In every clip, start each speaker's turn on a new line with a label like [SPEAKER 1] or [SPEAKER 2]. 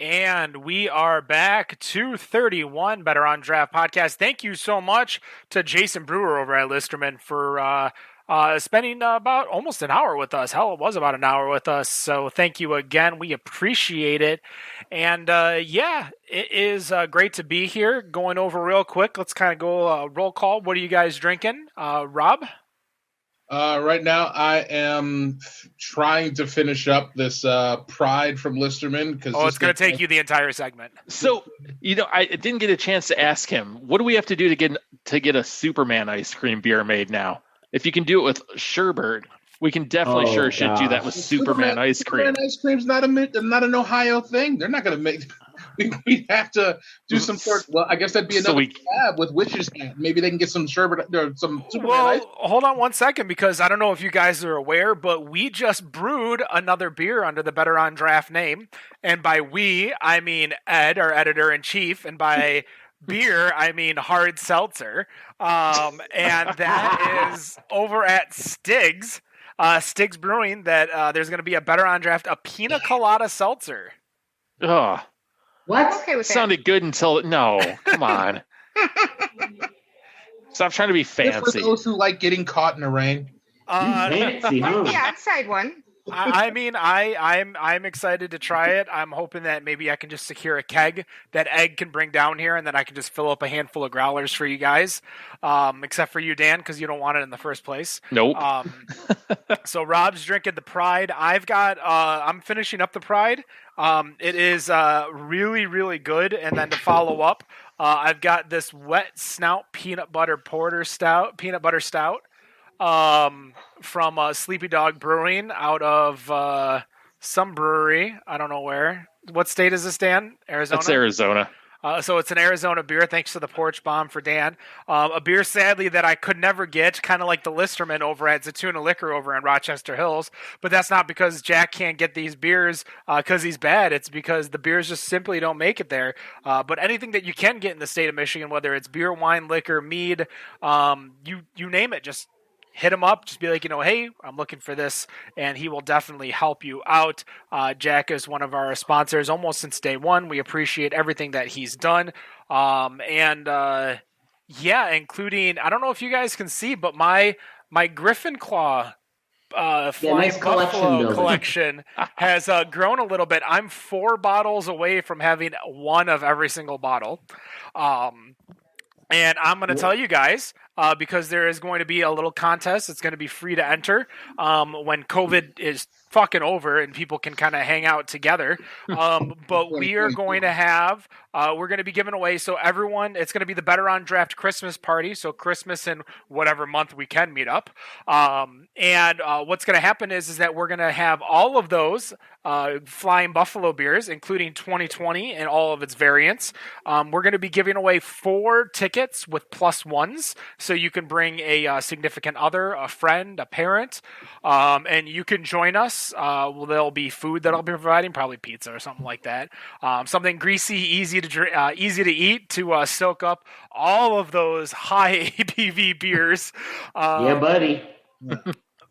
[SPEAKER 1] And we are back to 31 Better on Draft podcast. Thank you so much to Jason Brewer over at Listerman for spending about almost an hour with us. Hell, it was about an hour with us. So thank you again. We appreciate it. And it is great to be here. Going over real quick, let's kind of go roll call. What are you guys drinking? Rob?
[SPEAKER 2] Right now, I am trying to finish up this Pride from Listerman.
[SPEAKER 1] It's going to take you the entire segment.
[SPEAKER 3] So, I didn't get a chance to ask him, what do we have to do to get a Superman ice cream beer made now? If you can do it with sherbet, we can definitely should do that with Superman ice cream.
[SPEAKER 2] Superman ice cream's not an Ohio thing. They're not going to make. We'd have to do some sort. Well, I guess that'd be another tab with Witch's Hat. Maybe they can get some sherbet or some Superman ice cream.
[SPEAKER 1] Hold on 1 second, because I don't know if you guys are aware, but we just brewed another beer under the Better on Draft name, and by we I mean Ed, our editor-in-chief, and by beer I mean hard seltzer, and that is over at Stig's Brewing. That there's going to be a Better on Draft, a pina colada seltzer.
[SPEAKER 3] Oh,
[SPEAKER 4] what?
[SPEAKER 5] I'm okay with that.
[SPEAKER 3] Sounded good until come on. Stop trying to be fancy.
[SPEAKER 2] For those who like getting caught in the rain.
[SPEAKER 4] Fancy, huh?
[SPEAKER 5] Yeah, outside one.
[SPEAKER 1] I'm excited to try it. I'm hoping that maybe I can just secure a keg that Egg can bring down here, and then I can just fill up a handful of growlers for you guys. Except for you, Dan, because you don't want it in the first place.
[SPEAKER 3] Nope.
[SPEAKER 1] So Rob's drinking the Pride. I'm finishing up the Pride. It is really, really good. And then to follow up, I've got this Wet Snout peanut butter stout. From Sleepy Dog Brewing out of some brewery. I don't know where. What state is this, Dan? Arizona?
[SPEAKER 3] It's Arizona.
[SPEAKER 1] So it's an Arizona beer, thanks to the Porch Bomb for Dan. A beer, sadly, that I could never get, kind of like the Listerman over at Zatuna Liquor over in Rochester Hills. But that's not because Jack can't get these beers because he's bad. It's because the beers just simply don't make it there. But anything that you can get in the state of Michigan, whether it's beer, wine, liquor, mead, you name it, just hit him up. Just be like, hey, I'm looking for this, and he will definitely help you out. Jack is one of our sponsors almost since day one. We appreciate everything that he's done. Including, I don't know if you guys can see, but my Griffin Claw Flying
[SPEAKER 4] nice
[SPEAKER 1] Buffalo collection has grown a little bit. I'm 4 bottles away from having one of every single bottle. And I'm going to tell you guys, because there is going to be a little contest. It's going to be free to enter when COVID is fucking over and people can kind of hang out together. But we are going to have, we're going to be giving away, so everyone, it's going to be the Better on Draft Christmas party. So Christmas in whatever month we can meet up. What's going to happen is that we're going to have all of those Flying Buffalo beers, including 2020 and all of its variants. We're going to be giving away 4 tickets with +1s. So you can bring a significant other, a friend, a parent, and you can join us. There'll be food that I'll be providing, probably pizza or something like that. Something greasy, easy to eat to soak up all of those high ABV beers.
[SPEAKER 4] Yeah, buddy.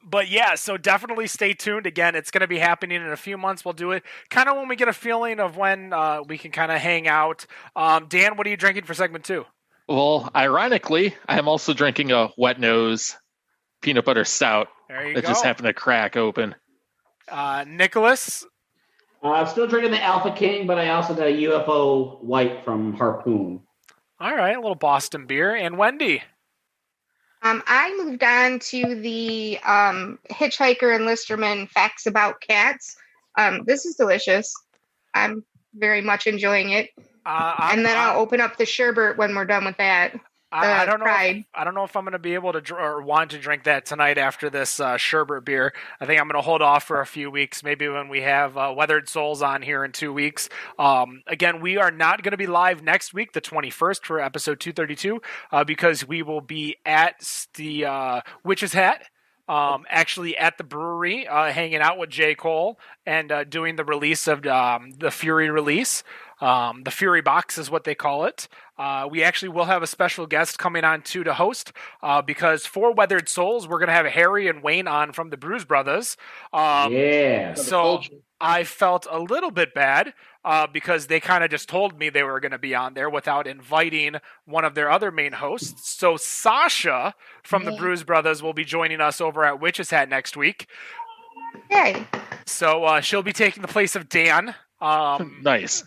[SPEAKER 1] But yeah, so definitely stay tuned. Again, it's going to be happening in a few months. We'll do it kind of when we get a feeling of when we can kind of hang out. Dan, what are you drinking for segment 2?
[SPEAKER 3] Well, ironically, I am also drinking a Wet Nose peanut butter stout.
[SPEAKER 1] There you
[SPEAKER 3] that
[SPEAKER 1] go.
[SPEAKER 3] Just happened to crack open.
[SPEAKER 1] Nicholas?
[SPEAKER 4] I'm still drinking the Alpha King, but I also got a UFO White from Harpoon.
[SPEAKER 1] All right, a little Boston beer. And Wendy?
[SPEAKER 5] I moved on to the Hitchhiker and Listerman Facts About Cats. This is delicious. I'm very much enjoying it. And then I'll open up the sherbet when we're done with that.
[SPEAKER 1] I don't know if I'm going to be able to or want to drink that tonight after this sherbet beer. I think I'm going to hold off for a few weeks, maybe when we have Weathered Souls on here in 2 weeks. Again, we are not going to be live next week, the 21st, for episode 232, because we will be at the Witch's Hat. Actually at the brewery, hanging out with J. Cole and doing the release of the Fury release. The Fury Box is what they call it. We actually will have a special guest coming on too to host, because for Weathered Souls, we're going to have Harry and Wayne on from the Bruise Brothers.
[SPEAKER 4] Yeah.
[SPEAKER 1] So I felt a little bit bad because they kind of just told me they were going to be on there without inviting one of their other main hosts. So Sasha from the Bruise Brothers will be joining us over at Witch's Hat next week.
[SPEAKER 5] Yay.
[SPEAKER 1] So she'll be taking the place of Dan.
[SPEAKER 3] Nice.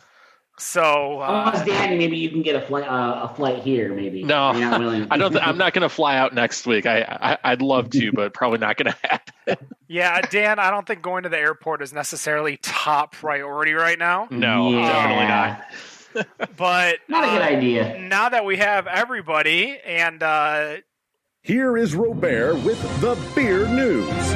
[SPEAKER 1] So,
[SPEAKER 4] Dan, maybe you can get a flight here. Maybe.
[SPEAKER 3] No, I don't. I'm not going to fly out next week. I'd love to, but probably not going to happen.
[SPEAKER 1] Yeah, Dan, I don't think going to the airport is necessarily top priority right now.
[SPEAKER 3] No, definitely not.
[SPEAKER 1] But
[SPEAKER 4] not a good idea.
[SPEAKER 1] Now that we have everybody, and
[SPEAKER 6] here is Robert with the beer news.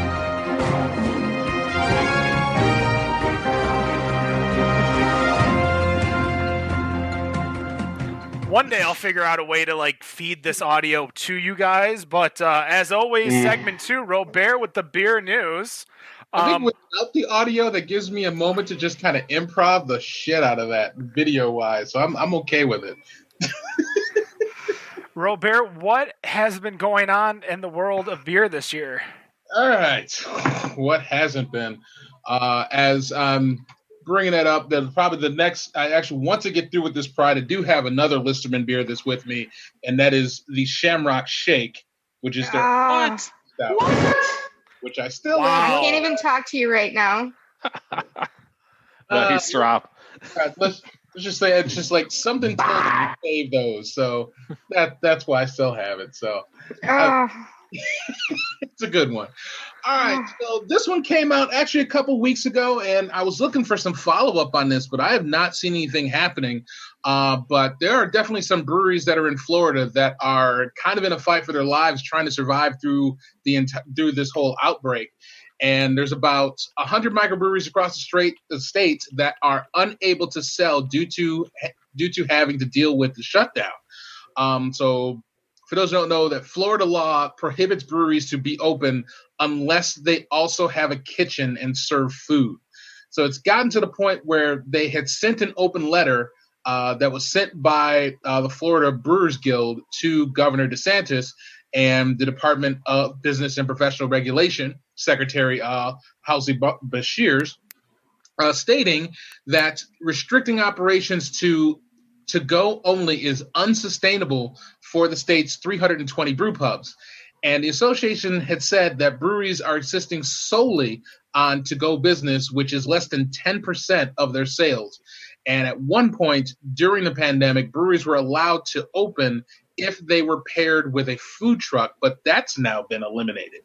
[SPEAKER 1] One day I'll figure out a way to feed this audio to you guys, but as always, segment 2, Robert with the beer news.
[SPEAKER 2] I think without the audio, that gives me a moment to just kind of improv the shit out of that video-wise, so I'm okay with it.
[SPEAKER 1] Robert, what has been going on in the world of beer this year?
[SPEAKER 2] All right, what hasn't been? As I'm bringing that up, then probably the next, I actually, once I get through with this Pride, I do have another Listerman beer that's with me, and that is the Shamrock Shake, which is their which I still love.
[SPEAKER 5] I can't even talk to you right now.
[SPEAKER 3] Nice drop.
[SPEAKER 2] Let's just say it's just like something told me to save those, so that's why I still have it. So it's a good one. All right, so this one came out actually a couple weeks ago, and I was looking for some follow-up on this, but I have not seen anything happening. But there are definitely some breweries that are in Florida that are kind of in a fight for their lives, trying to survive through this whole outbreak. And there's about 100 microbreweries across the states that are unable to sell due to having to deal with the shutdown. So for those who don't know, that Florida law prohibits breweries to be open unless they also have a kitchen and serve food. So it's gotten to the point where they had sent an open letter that was sent by the Florida Brewers Guild to Governor DeSantis and the Department of Business and Professional Regulation, Secretary Halsey Beshears, stating that restricting operations to go only is unsustainable for the state's 320 brew pubs. And the association had said that breweries are insisting solely on to-go business, which is less than 10% of their sales. And at one point during the pandemic, breweries were allowed to open if they were paired with a food truck, but that's now been eliminated.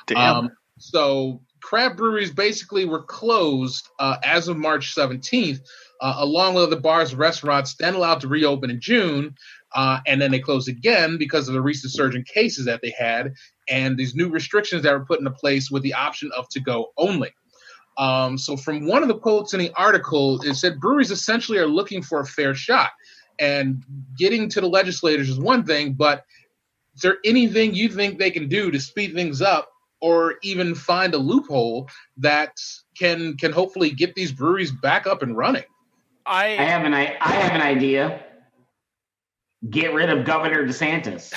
[SPEAKER 3] Damn.
[SPEAKER 2] So craft breweries basically were closed as of March 17th, along with other bars and restaurants, then allowed to reopen in June. And then they closed again because of the recent surge in cases that they had and these new restrictions that were put into place with the option of to-go only. So from one of the quotes in the article, it said breweries essentially are looking for a fair shot. And getting to the legislators is one thing, but is there anything you think they can do to speed things up or even find a loophole that can hopefully get these breweries back up and running?
[SPEAKER 4] I have an idea. Get rid of Governor DeSantis.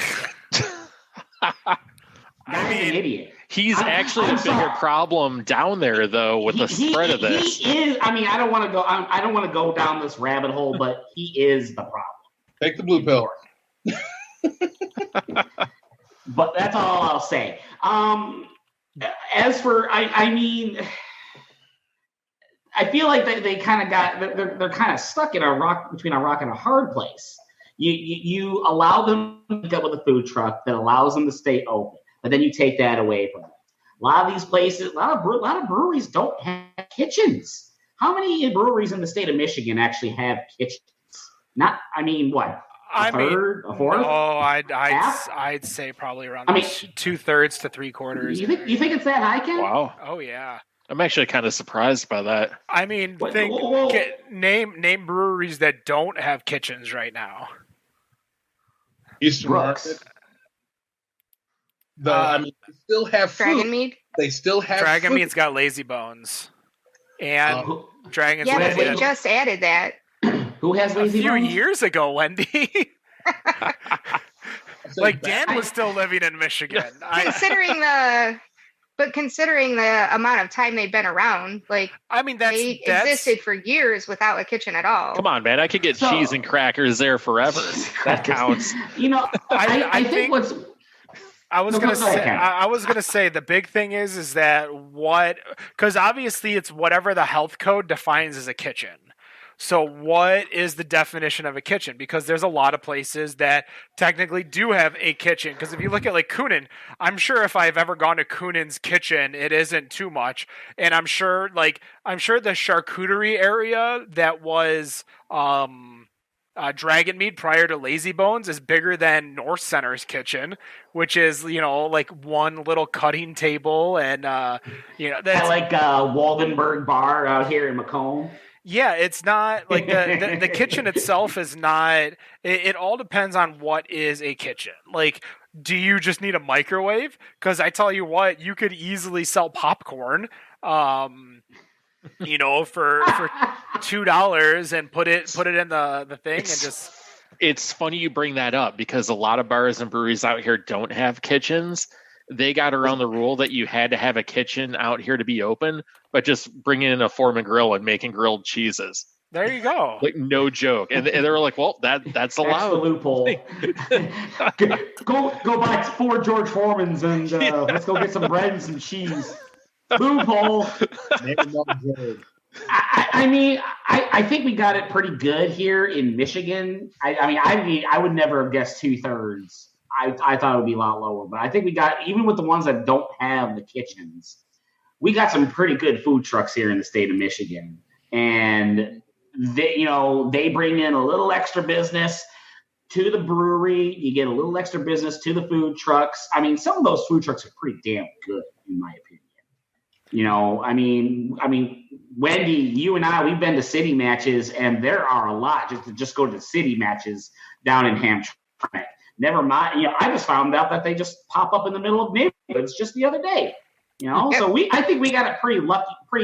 [SPEAKER 4] Guy's an idiot.
[SPEAKER 3] He's actually a bigger problem down there, though, with the spread of this.
[SPEAKER 4] He is. I mean, I don't want to go down this rabbit hole, but he is the problem.
[SPEAKER 2] Take the blue pill.
[SPEAKER 4] But that's all I'll say. As for, I mean, I feel like they kind of they're kind of stuck in between a rock and a hard place. You allow them to get with a food truck that allows them to stay open, but then you take that away from them. A lot of these places, a lot of breweries don't have kitchens. How many breweries in the state of Michigan actually have kitchens? Not, I mean, what? A third, a fourth?
[SPEAKER 1] Oh, I'd say probably around 2/3 to 3/4.
[SPEAKER 4] You think it's that high, Ken?
[SPEAKER 3] Wow.
[SPEAKER 1] Oh yeah.
[SPEAKER 3] I'm actually kind of surprised by that.
[SPEAKER 1] I mean, name breweries that don't have kitchens right now.
[SPEAKER 2] Eastern Market. I mean, they still have food.
[SPEAKER 5] Dragon Mead?
[SPEAKER 2] They still have
[SPEAKER 1] Dragon
[SPEAKER 2] food.
[SPEAKER 1] Mead's got Lazy Bones. And Dragon's
[SPEAKER 5] Yeah, but
[SPEAKER 1] Lazy
[SPEAKER 5] we just added that.
[SPEAKER 4] Who has Lazy Bones?
[SPEAKER 1] A few years ago, Wendy. Dan was still living in Michigan.
[SPEAKER 5] Considering the But considering the amount of time they've been around, like
[SPEAKER 1] I mean,
[SPEAKER 5] they existed for years without a kitchen at all.
[SPEAKER 3] Come on, man! I could get cheese and crackers there forever. That counts.
[SPEAKER 5] I
[SPEAKER 1] think
[SPEAKER 5] what's
[SPEAKER 1] I was gonna say the big thing is that because obviously it's whatever the health code defines as a kitchen. So what is the definition of a kitchen? Because there's a lot of places that technically do have a kitchen. Because if you look at like Coonan, I'm sure if I've ever gone to Coonan's kitchen, it isn't too much. And I'm sure the charcuterie area that was Dragon Meat prior to Lazy Bones is bigger than North Center's kitchen, which is like one little cutting table and that's
[SPEAKER 4] like Waldenberg Bar out here in Macomb.
[SPEAKER 1] Yeah, it's not like the kitchen itself is not. It all depends on what is a kitchen. Like, do you just need a microwave? Because I tell you what, you could easily sell popcorn, for $2 and put it in the thing and just.
[SPEAKER 3] It's funny you bring that up because a lot of bars and breweries out here don't have kitchens. They got around the rule that you had to have a kitchen out here to be open, but just bringing in a Foreman grill and making grilled cheeses.
[SPEAKER 1] There you go.
[SPEAKER 3] Like, no joke. And they were like, well, that's allowed.
[SPEAKER 4] That's the loophole. go buy 4 George Foremans and let's go get some bread and some cheese. Loophole. I think we got it pretty good here in Michigan. I would never have guessed 2/3. I thought it would be a lot lower, but I think we got, even with the ones that don't have the kitchens, we got some pretty good food trucks here in the state of Michigan. And they bring in a little extra business to the brewery. You get a little extra business to the food trucks. I mean, some of those food trucks are pretty damn good, in my opinion. Wendy, you and I, we've been to city matches, and there are a lot just go to the city matches down in Hamtramck. Never mind. I just found out that they just pop up in the middle of neighborhoods just the other day. So I think we got it pretty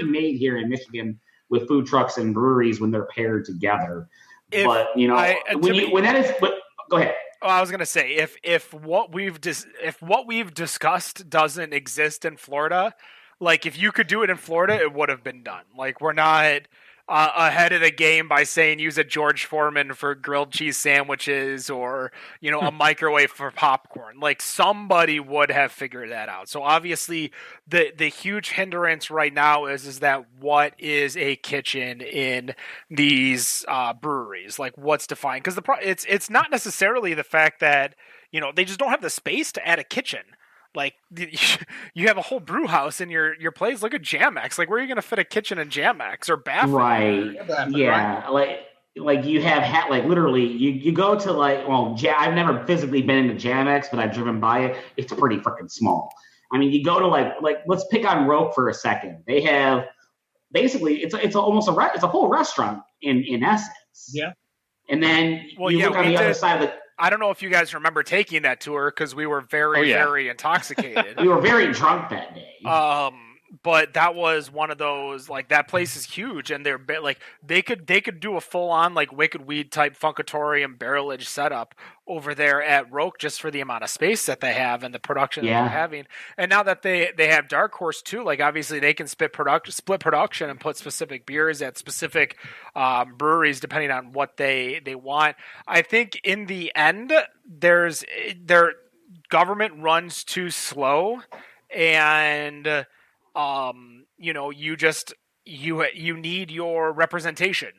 [SPEAKER 4] made here in Michigan with food trucks and breweries when they're paired together. Go ahead.
[SPEAKER 1] Oh, I was gonna say if what we've discussed doesn't exist in Florida, like if you could do it in Florida, it would have been done. Like we're not ahead of the game by saying use a George Foreman for grilled cheese sandwiches or a microwave for popcorn. Like somebody would have figured that out. So obviously the huge hindrance right now is that what is a kitchen in these breweries? Like what's defined? Because it's not necessarily the fact that they just don't have the space to add a kitchen. Like you have a whole brew house in your place. Look at Jamex. Like where are you going to fit a kitchen in Jamex or bathroom?
[SPEAKER 4] Right. Yeah. Right? Like you have literally you go to I've never physically been into Jamex, but I've driven by it. It's pretty freaking small. I mean, you go to like let's pick on Roque for a second. They have basically it's almost it's a whole restaurant in essence.
[SPEAKER 2] Yeah.
[SPEAKER 4] And then look on the other side of the.
[SPEAKER 1] I don't know if you guys remember taking that tour because we were very intoxicated.
[SPEAKER 4] We were very drunk that day.
[SPEAKER 1] But that was one of those, like, that place is huge, and they're like they could do a full on like Wicked Weed type Funkatorium barrelage setup over there at Roque just for the amount of space that they have and the production that they're having. And now that they have Dark Horse too, like obviously they can split production and put specific beers at specific breweries depending on what they want. I think in the end their government runs too slow, and you need your representation.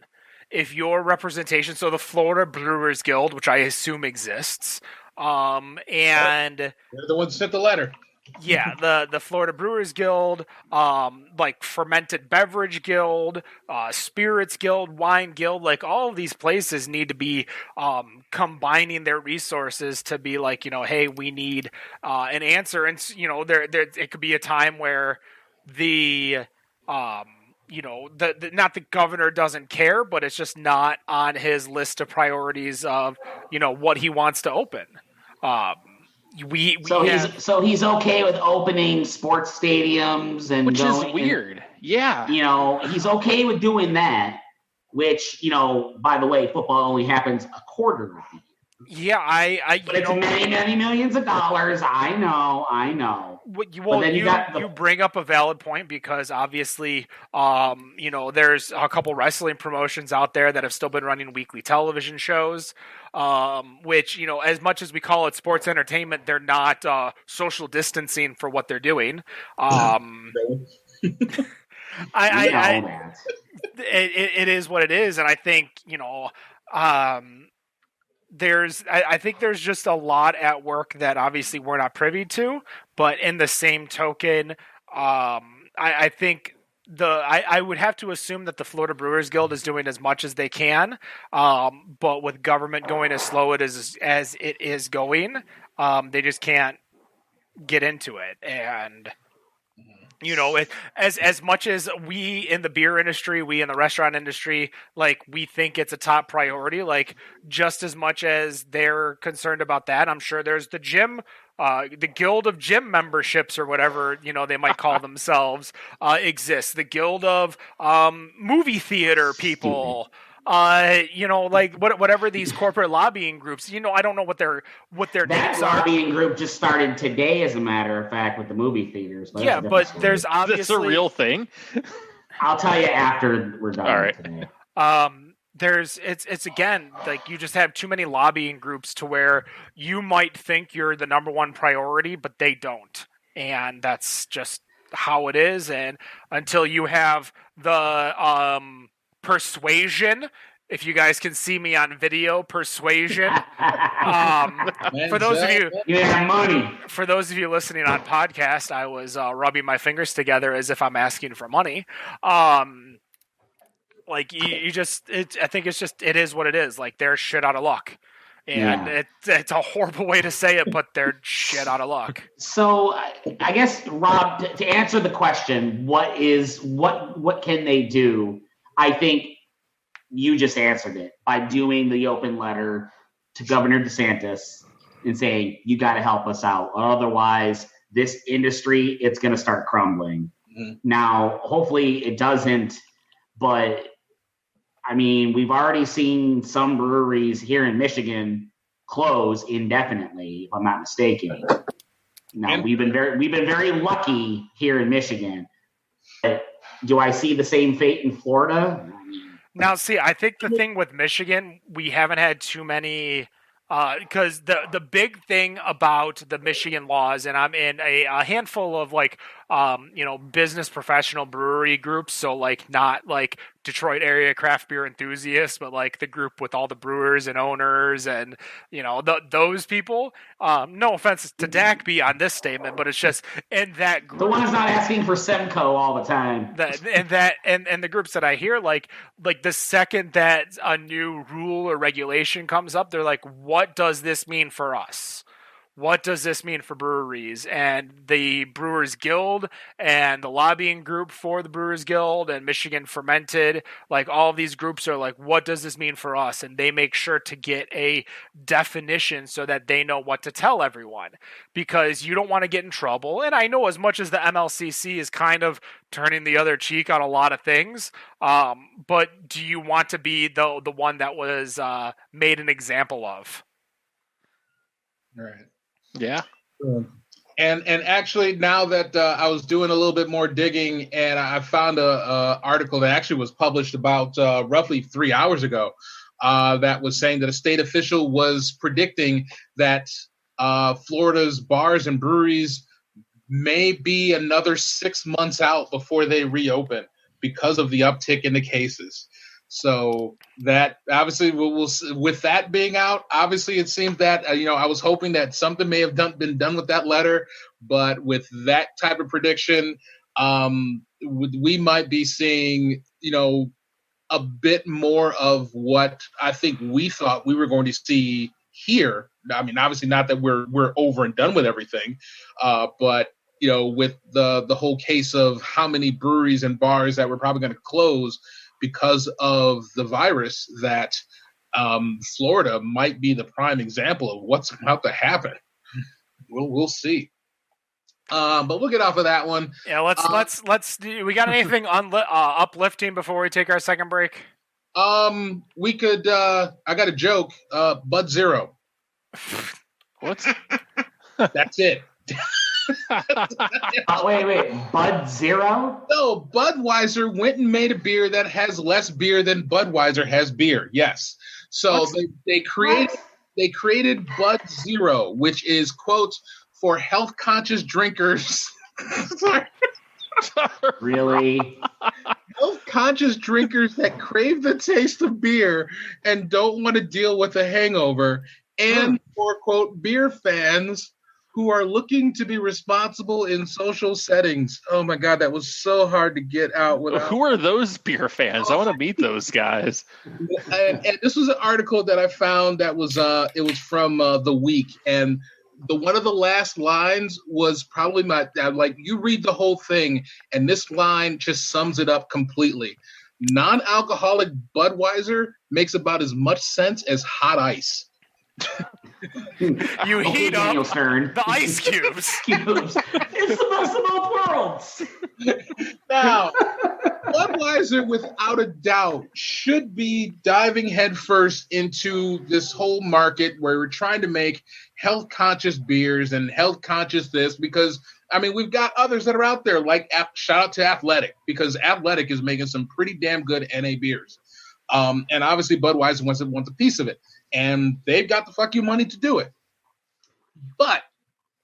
[SPEAKER 1] If your representation, so the Florida Brewers Guild, which I assume exists, and
[SPEAKER 2] they're the ones that sent the letter.
[SPEAKER 1] Yeah, the Florida Brewers Guild, like Fermented Beverage Guild, Spirits Guild, Wine Guild, like all of these places need to be combining their resources to be like, hey, we need an answer. And there it could be a time where the not the governor doesn't care, but it's just not on his list of priorities of what he wants to open.
[SPEAKER 4] So he's okay with opening sports stadiums
[SPEAKER 3] which is weird. Yeah.
[SPEAKER 4] He's okay with doing that, which, by the way, football only happens a quarter of the year.
[SPEAKER 1] Yeah,
[SPEAKER 4] but it's many, many millions of dollars. I know.
[SPEAKER 1] You bring up a valid point because obviously, there's a couple wrestling promotions out there that have still been running weekly television shows, which, as much as we call it sports entertainment, they're not social distancing for what they're doing. It is what it is, and I think I think there's just a lot at work that obviously we're not privy to, but in the same token, I think I would have to assume that the Florida Brewers Guild is doing as much as they can, but with government going as slow as it is going, they just can't get into it. And as much as we in the beer industry, we in the restaurant industry, like, we think it's a top priority, like, just as much as they're concerned about that, I'm sure there's the gym, the Guild of Gym Memberships or whatever, they might call themselves, exists. The Guild of Movie Theater People. Whatever these corporate lobbying groups, I don't know what their names are.
[SPEAKER 4] That lobbying group just started today, as a matter of fact, with the movie theaters.
[SPEAKER 1] But there's obviously...
[SPEAKER 3] Is this a real thing?
[SPEAKER 4] I'll tell you after we're done.
[SPEAKER 3] All right.
[SPEAKER 4] Today.
[SPEAKER 1] It's again, like, you just have too many lobbying groups to where you might think you're the number one priority, but they don't. And that's just how it is. And until you have the, persuasion, if you guys can see me on video, persuasion. For those of you, for those of you listening on podcast, I was rubbing my fingers together as if I'm asking for money. I think it is what it is. Like, they're shit out of luck. And it's a horrible way to say it, but they're shit out of luck.
[SPEAKER 4] So I guess, Rob, to answer the question, what can they do? I think you just answered it by doing the open letter to Governor DeSantis and saying, you got to help us out. Otherwise, this industry, it's going to start crumbling. Mm-hmm. Now, hopefully it doesn't, but I mean, we've already seen some breweries here in Michigan close indefinitely, if I'm not mistaken. Now, we've been very lucky here in Michigan. But do I see the same fate in Florida?
[SPEAKER 1] Now, see, I think the thing with Michigan, we haven't had too many, because the big thing about the Michigan laws, and I'm in a handful of business professional brewery groups, so like not like Detroit area craft beer enthusiasts, but like the group with all the brewers and owners and those people. No offense to DACB on this statement, but it's just in that group.
[SPEAKER 4] The one's not asking for Semco all the time.
[SPEAKER 1] And the groups that I hear, like the second that a new rule or regulation comes up, they're like, what does this mean for us? What does this mean for breweries? And the Brewers Guild and the lobbying group for the Brewers Guild and Michigan Fermented, like all of these groups are like, what does this mean for us? And they make sure to get a definition so that they know what to tell everyone, because you don't want to get in trouble. And I know, as much as the MLCC is kind of turning the other cheek on a lot of things, but do you want to be the one that was made an example of?
[SPEAKER 2] Right.
[SPEAKER 3] Yeah.
[SPEAKER 2] And actually, now that I was doing a little bit more digging, and I found a article that actually was published about roughly 3 hours ago, that was saying that a state official was predicting that Florida's bars and breweries may be another 6 months out before they reopen because of the uptick in the cases. So that obviously we'll with that being out, obviously it seems that I was hoping that something may have been done with that letter, but with that type of prediction, we might be seeing a bit more of what I think we thought we were going to see here. I mean, obviously not that we're over and done with everything, but with the whole case of how many breweries and bars that we're probably going to close because of the virus, that Florida might be the prime example of what's about to happen. We'll see. But we'll get off of that one.
[SPEAKER 1] Yeah, let's do. We got anything uplifting before we take our second break?
[SPEAKER 2] We could. I got a joke. Bud Zero.
[SPEAKER 3] What?
[SPEAKER 2] That's it.
[SPEAKER 4] Wait. Bud Zero?
[SPEAKER 2] No, Budweiser went and made a beer that has less beer than Budweiser has beer. Yes. So they created Bud Zero, which is, quote, for health conscious drinkers.
[SPEAKER 4] Really?
[SPEAKER 2] Health conscious drinkers that crave the taste of beer and don't want to deal with a hangover, and for, quote, beer fans who are looking to be responsible in social settings. Oh my God, that was so hard to get out.
[SPEAKER 3] Who are those beer fans? I want to meet those guys.
[SPEAKER 2] And this was an article that I found that was it was from The Week, and one of the last lines was probably like, you read the whole thing, and this line just sums it up completely. Non-alcoholic Budweiser makes about as much sense as hot ice.
[SPEAKER 1] You heat up the ice cubes.
[SPEAKER 4] It's the best of both worlds.
[SPEAKER 2] Now, Budweiser, without a doubt, should be diving headfirst into this whole market where we're trying to make health-conscious beers and health-conscious this, because, I mean, we've got others that are out there, like shout out to Athletic, because Athletic is making some pretty damn good NA beers. And obviously Budweiser wants a piece of it. And they've got the fuck you money to do it. But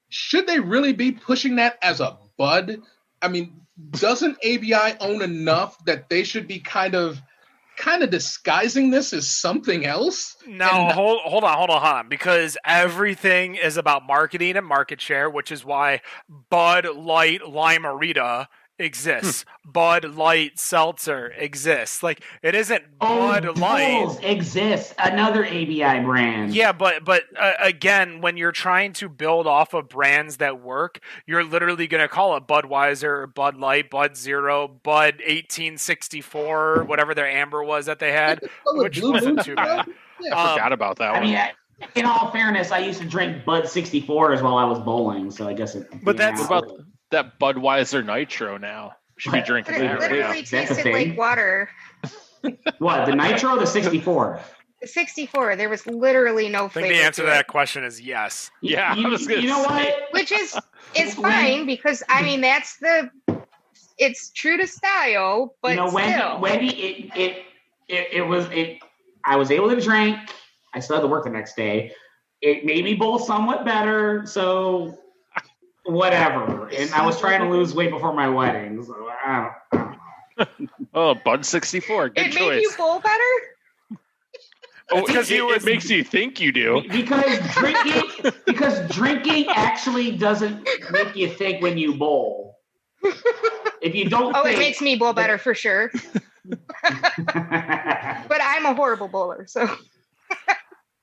[SPEAKER 2] should they really be pushing that as a Bud? I mean, doesn't ABI own enough that they should be kind of disguising this as something else?
[SPEAKER 1] Now, hold on, because everything is about marketing and market share, which is why Bud Light Lime-A-Rita exists. Bud Light Seltzer exists. Like, it isn't Bud Light
[SPEAKER 4] exists. Another ABI brand.
[SPEAKER 1] Yeah, but again, when you're trying to build off of brands that work, you're literally going to call it Budweiser, Bud Light, Bud Zero, Bud 1864, whatever their amber was that they had, which wasn't too bad.
[SPEAKER 3] I forgot about that one.
[SPEAKER 4] I mean, in all fairness, I used to drink Bud 64s while I was bowling, so I guess it.
[SPEAKER 1] But that's
[SPEAKER 3] about that Budweiser Nitro now. Should be drinking
[SPEAKER 5] that. It literally tasted like water.
[SPEAKER 4] What, the Nitro or the 64?
[SPEAKER 5] The 64. There was literally no flavor.
[SPEAKER 1] I think the answer to that question is yes.
[SPEAKER 3] Yeah,
[SPEAKER 4] you know what?
[SPEAKER 5] Which is fine, because I mean it's true to style, but
[SPEAKER 4] Wendy, I was able to drink. I still had to work the next day. It made me bowl somewhat better, so whatever. And I was trying to lose weight before my wedding, so I don't know.
[SPEAKER 3] Oh, Bud 64, good choice.
[SPEAKER 5] It made you bowl better?
[SPEAKER 3] Oh, because it makes you think you do.
[SPEAKER 4] Because drinking actually doesn't make you think when you bowl. If you don't think,
[SPEAKER 5] it makes me bowl better for sure. But I'm a horrible bowler, so.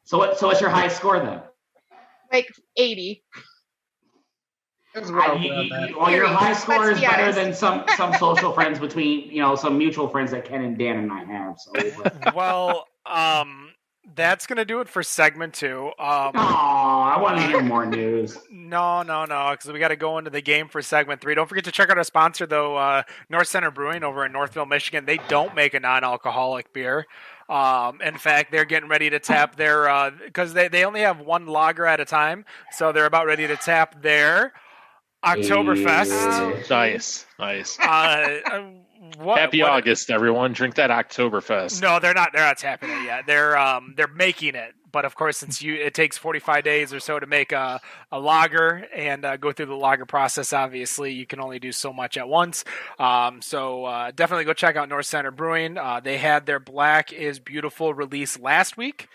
[SPEAKER 4] So what's your high score then?
[SPEAKER 5] Like 80.
[SPEAKER 4] Your high score is better than some social friends between, some mutual friends that Ken and Dan and I have. So.
[SPEAKER 1] Well, that's going to do it for segment 2.
[SPEAKER 4] I want to hear more news.
[SPEAKER 1] No, because we got to go into the game for segment 3. Don't forget to check out our sponsor, though, North Center Brewing over in Northville, Michigan. They don't make a non-alcoholic beer. In fact, they're getting ready to tap their, because they only have one lager at a time, so they're about ready to tap their Oktoberfest.
[SPEAKER 3] Nice. Happy August, everyone! Drink that Oktoberfest.
[SPEAKER 1] No, they're not tapping it yet. They're making it, but of course, since it takes 45 days or so to make a lager and go through the lager process, obviously you can only do so much at once. So definitely go check out North Center Brewing. They had their Black is Beautiful release last week.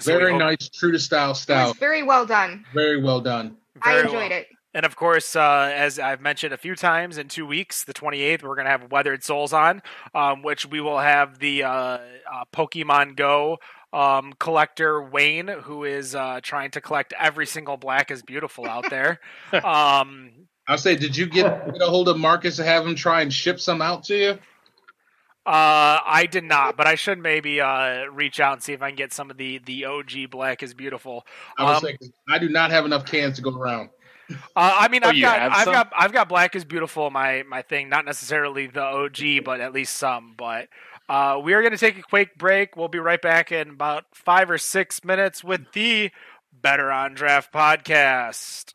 [SPEAKER 2] Very nice, true to style stout.
[SPEAKER 5] It was very well done.
[SPEAKER 2] Very well done.
[SPEAKER 5] I enjoyed it.
[SPEAKER 1] And of course, as I've mentioned a few times, in 2 weeks, the 28th, we're going to have Weathered Souls on, which we will have the Pokemon Go collector Wayne, who is trying to collect every single Black is Beautiful out there.
[SPEAKER 2] I'll say, did you get a hold of Marcus to have him try and ship some out to you?
[SPEAKER 1] I did not, but I should maybe reach out and see if I can get some of the OG Black is Beautiful.
[SPEAKER 2] I do not have enough cans to go around.
[SPEAKER 1] I mean, I've got Black is Beautiful, my thing, not necessarily the OG, but at least some. But we are going to take a quick break. We'll be right back in about 5 or 6 minutes with the Better on Draft podcast.